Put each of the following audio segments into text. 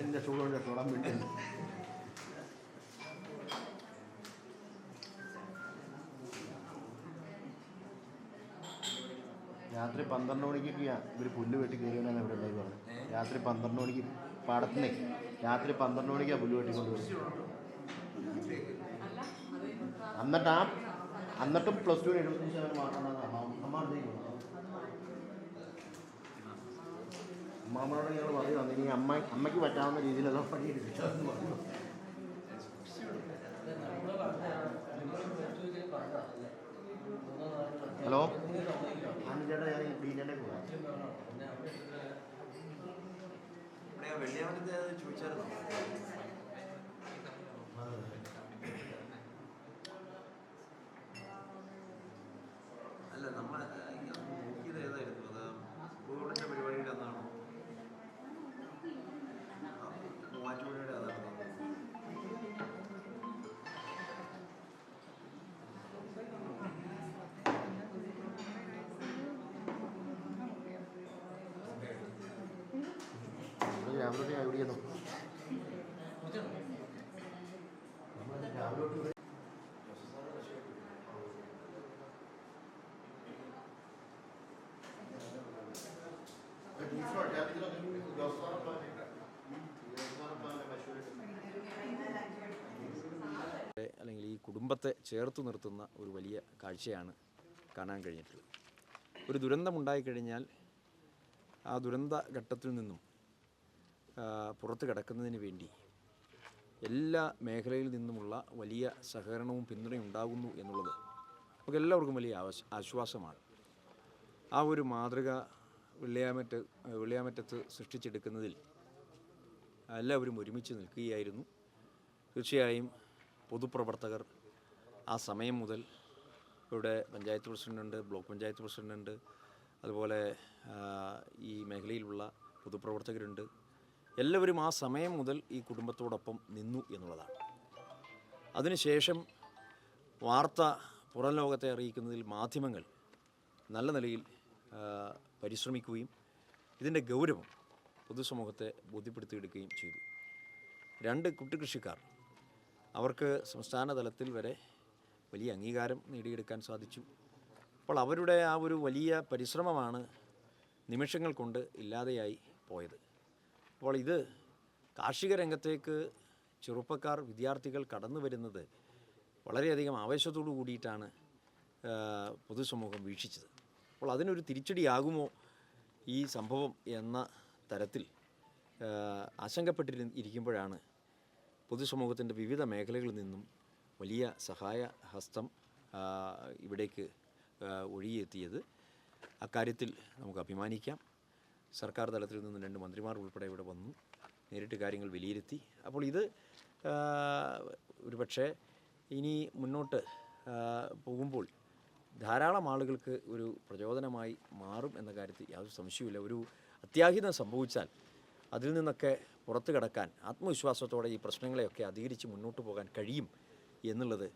എൻ്റെ ചൂടുകൊണ്ട് തൊടാൻ വേണ്ടി രാത്രി 12 മണിക്കൊക്കെയാണ് ഇവർ പുല്ല് വെട്ടി കയറിയെന്നാണ് ഇവിടെ ഉണ്ടായി പറഞ്ഞത്. രാത്രി 12 മണിക്ക് പാടത്തിനെ രാത്രി 12 മണിക്കാണ് പുല്ല് വെട്ടിക്കൊണ്ടുവരുന്നത്. എന്നിട്ടും +2 75% മാത്രമാണ് അമ്മാമ്മയോട് ഞങ്ങൾ പറഞ്ഞു തന്നെ ഇനി അമ്മയ്ക്ക് പറ്റാവുന്ന രീതിയിലുള്ള പണിയെടുപ്പിച്ചാന്ന് പറഞ്ഞു. ഹലോ ചേട്ടാ, ഞാൻ ഡീൻ്റെ കൂടെ ചോദിച്ചായിരുന്നു. അല്ല, നമ്മൾ നോക്കിയത് ഏതായിരുന്നു? അത് കോവിഡിൻ്റെ പരിപാടിയുടെ അന്നാണോ? മൂവാറ്റുപുഴയുടെ അതാണ്. രാവിലെ എവിടെയായിരുന്നു അല്ലെങ്കിൽ ഈ കുടുംബത്തെ ചേർത്ത് നിർത്തുന്ന ഒരു വലിയ കാഴ്ചയാണ് കാണാൻ കഴിഞ്ഞിട്ടുള്ളത്. ഒരു ദുരന്തമുണ്ടായിക്കഴിഞ്ഞാൽ ആ ദുരന്ത ഘട്ടത്തിൽ നിന്നും പുറത്ത് കിടക്കുന്നതിന് വേണ്ടി എല്ലാ മേഖലയിൽ നിന്നുമുള്ള വലിയ സഹകരണവും പിന്തുണയും ഉണ്ടാകുന്നു എന്നുള്ളത് നമുക്കെല്ലാവർക്കും വലിയ ആശ്വാസമാണ്. ആ ഒരു മാതൃക വെള്ളിയാമറ്റത്ത് സൃഷ്ടിച്ചെടുക്കുന്നതിൽ എല്ലാവരും ഒരുമിച്ച് നിൽക്കുകയായിരുന്നു. തീർച്ചയായും പൊതുപ്രവർത്തകർ ആ സമയം മുതൽ ഇവിടെ പഞ്ചായത്ത് പ്രസിഡൻ്റുണ്ട്, ബ്ലോക്ക് പഞ്ചായത്ത് പ്രസിഡൻ്റുണ്ട്, അതുപോലെ ഈ മേഖലയിലുള്ള പൊതുപ്രവർത്തകരുണ്ട്. എല്ലാവരും ആ സമയം മുതൽ ഈ കുടുംബത്തോടൊപ്പം നിന്നു എന്നുള്ളതാണ്. അതിനുശേഷം വാർത്ത പുറം ലോകത്തെ അറിയിക്കുന്നതിൽ മാധ്യമങ്ങൾ നല്ല നിലയിൽ പരിശ്രമിക്കുകയും ഇതിൻ്റെ ഗൗരവം പൊതുസമൂഹത്തെ ബോധ്യപ്പെടുത്തിയെടുക്കുകയും ചെയ്തു. 2 കുട്ടിക്കൃഷിക്കാർ, അവർക്ക് സംസ്ഥാന തലത്തിൽ വരെ വലിയ അംഗീകാരം നേടിയെടുക്കാൻ സാധിച്ചു. അപ്പോൾ അവരുടെ ആ ഒരു വലിയ പരിശ്രമമാണ് നിമിഷങ്ങൾ കൊണ്ട് ഇല്ലാതെയായി പോയത്. അപ്പോൾ ഇത് കാർഷിക രംഗത്തേക്ക് ചെറുപ്പക്കാർ, വിദ്യാർത്ഥികൾ കടന്നു വരുന്നത് വളരെയധികം ആവേശത്തോടു കൂടിയിട്ടാണ് പൊതുസമൂഹം വീക്ഷിച്ചത്. അപ്പോൾ അതിനൊരു തിരിച്ചടിയാകുമോ ഈ സംഭവം എന്ന തരത്തിൽ ആശങ്കപ്പെട്ടിരിക്കുമ്പോഴാണ് പൊതുസമൂഹത്തിൻ്റെ വിവിധ മേഖലകളിൽ നിന്നും വലിയ സഹായ ഹസ്തം ഇവിടേക്ക് ഒഴുകിയെത്തിയത്. അക്കാര്യത്തിൽ നമുക്ക് അഭിമാനിക്കാം. സർക്കാർ തലത്തിൽ നിന്ന് 2 മന്ത്രിമാർ ഉൾപ്പെടെ ഇവിടെ വന്നു, നേരിട്ട് കാര്യങ്ങൾ വിലയിരുത്തി. അപ്പോൾ ഇത് ഒരുപക്ഷെ ഇനി മുന്നോട്ട് പോകുമ്പോൾ ധാരാളം ആളുകൾക്ക് ഒരു പ്രചോദനമായി മാറും എന്ന കാര്യത്തിൽ യാതൊരു സംശയവുമില്ല. ഒരു അത്യാഹിതം സംഭവിച്ചാൽ അതിൽ നിന്നൊക്കെ പുറത്തു കടക്കാൻ ആത്മവിശ്വാസത്തോടെ ഈ പ്രശ്നങ്ങളെയൊക്കെ അധികരിച്ച് മുന്നോട്ട് പോകാൻ കഴിയും എന്നുള്ളത്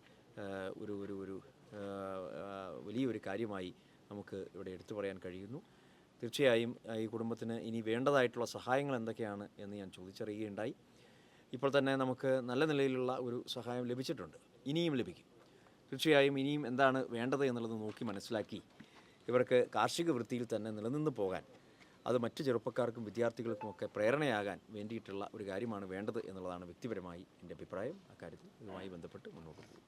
ഒരു ഒരു ഒരു വലിയൊരു കാര്യമായി നമുക്ക് ഇവിടെ എടുത്തു പറയാൻ കഴിയുന്നു. തീർച്ചയായും ഈ കുടുംബത്തിന് ഇനി വേണ്ടതായിട്ടുള്ള സഹായങ്ങൾ എന്തൊക്കെയാണ് എന്ന് ഞാൻ ചോദിച്ചറിയുകയുണ്ടായി. ഇപ്പോൾ തന്നെ നമുക്ക് നല്ല നിലയിലുള്ള ഒരു സഹായം ലഭിച്ചിട്ടുണ്ട്, ഇനിയും ലഭിക്കും. തീർച്ചയായും ഇനിയും എന്താണ് വേണ്ടത് എന്നുള്ളത് നോക്കി മനസ്സിലാക്കി ഇവർക്ക് കാർഷിക വൃത്തിയിൽ തന്നെ നിലനിന്ന് പോകാൻ, അത് മറ്റ് ചെറുപ്പക്കാർക്കും വിദ്യാർത്ഥികൾക്കുമൊക്കെ പ്രേരണയാകാൻ വേണ്ടിയിട്ടുള്ള ഒരു കാര്യമാണ് വേണ്ടത് എന്നുള്ളതാണ് വ്യക്തിപരമായി എൻ്റെ അഭിപ്രായം. അക്കാര്യത്തിൽ ഇതുമായി ബന്ധപ്പെട്ട് മുന്നോട്ട് പോകും.